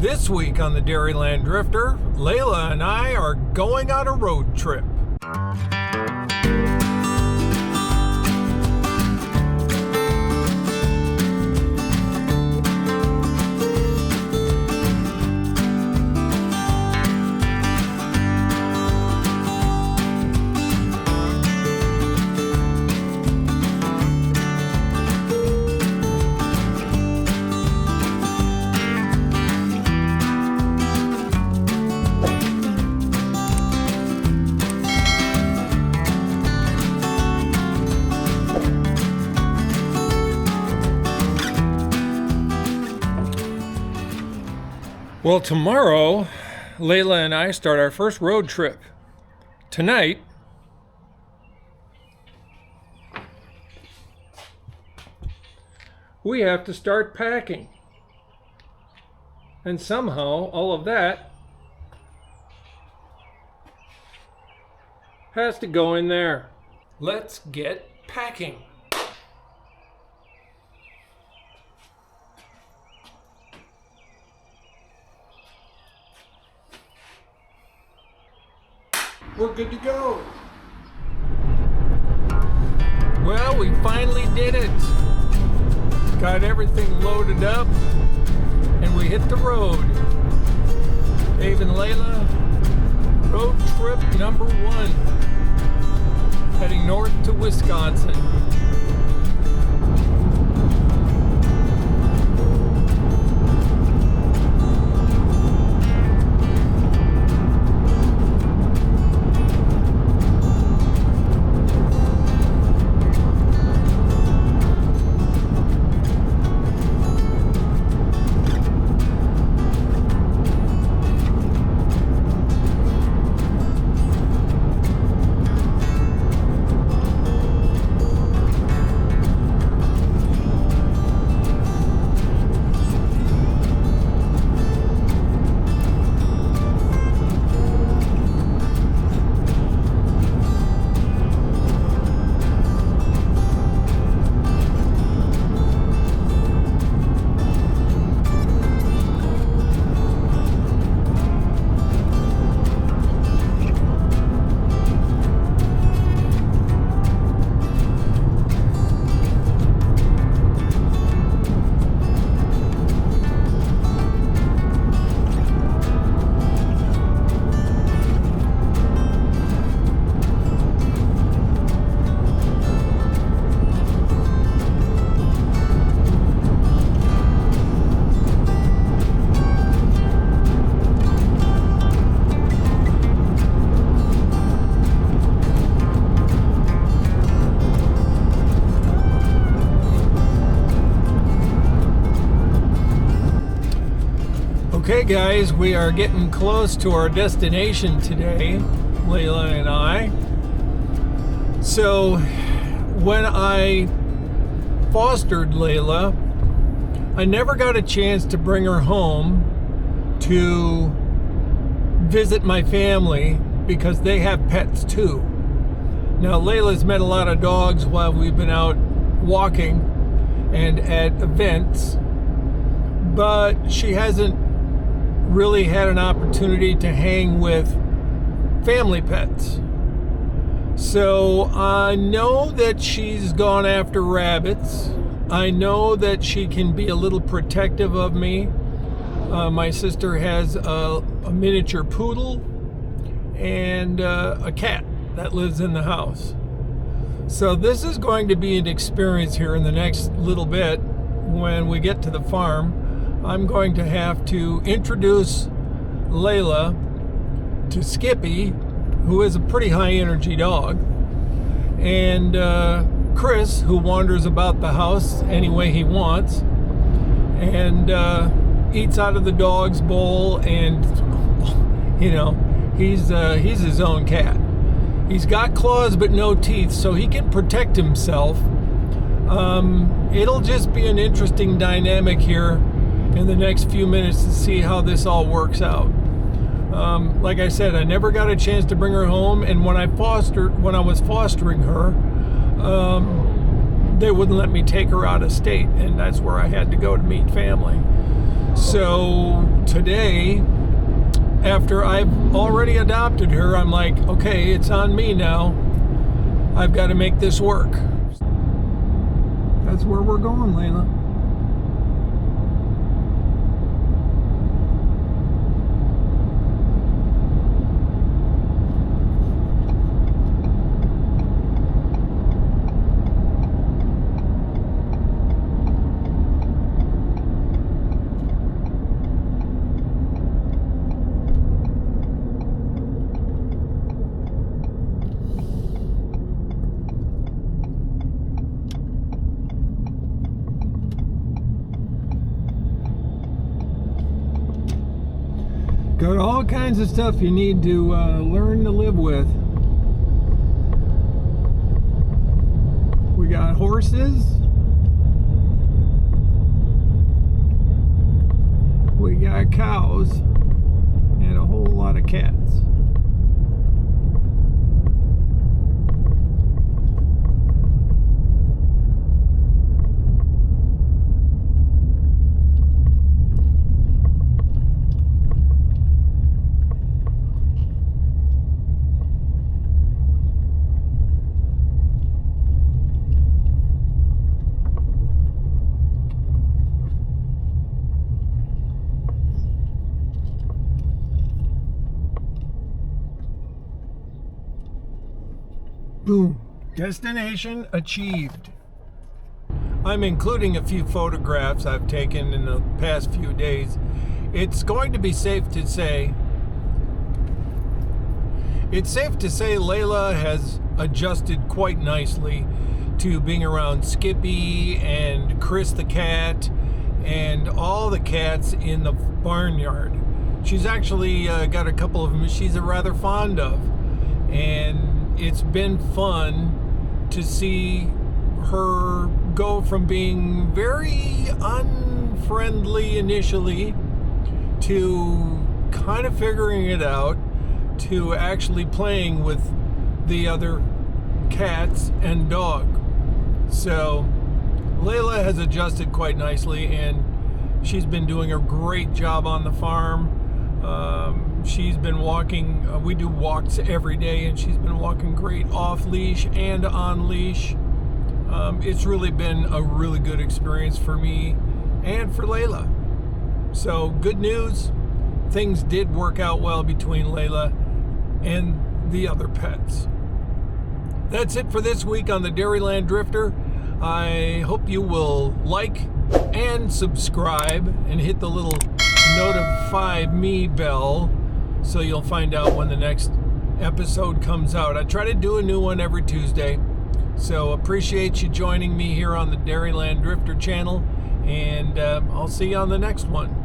This week on the Dairyland Drifter, Layla and I are going on a road trip. Well, tomorrow, Layla and I start our first road trip. Tonight, we have to start packing. And somehow, all of that has to go in there. Let's get packing. We're good to go. Well, we finally did it. Got everything loaded up and we hit the road. Dave and Layla, road trip number 1. Heading north to Wisconsin. Okay guys, we are getting close to our destination today, Layla and I. So when I fostered Layla, I never got a chance to bring her home to visit my family because they have pets too. Now Layla's met a lot of dogs while we've been out walking and at events, but she hasn't really had an opportunity to hang with family pets. So I know that she's gone after rabbits. I know that she can be a little protective of me. My sister has a miniature poodle and a cat that lives in the house. So this is going to be an experience here in the next little bit when we get to the farm. I'm going to have to introduce Layla to Skippy, who is a pretty high energy dog, and Chris, who wanders about the house any way he wants and eats out of the dog's bowl, and you know, he's his own cat. He's got claws but no teeth, so he can protect himself. It'll just be an interesting dynamic here in the next few minutes to see how this all works out. Like I said, I never got a chance to bring her home, and when I was fostering her, they wouldn't let me take her out of state, and that's where I had to go to meet family. So today, after I've already adopted her, I'm like, okay, it's on me now. I've got to make this work. That's where we're going, Layla. Got all kinds of stuff you need to learn to live with. We got horses. We got cows. And a whole lot of cats. Boom. Destination achieved. I'm including a few photographs I've taken in the past few days. It's going to be safe to say Layla has adjusted quite nicely to being around Skippy and Chris the cat and all the cats in the barnyard. She's actually got a couple of them she's rather fond of, and it's been fun to see her go from being very unfriendly initially to kind of figuring it out to actually playing with the other cats and dog. So Layla has adjusted quite nicely, and she's been doing a great job on the farm. She's been walking, we do walks every day, and she's been walking great off leash and on leash. It's really been a really good experience for me and for Layla. So good news, things did work out well between Layla and the other pets. That's it for this week on the Dairyland Drifter. I hope you will like and subscribe and hit the little notify me bell so you'll find out when the next episode comes out. I try to do a new one every Tuesday, so appreciate you joining me here on the Dairyland Drifter channel, and I'll see you on the next one.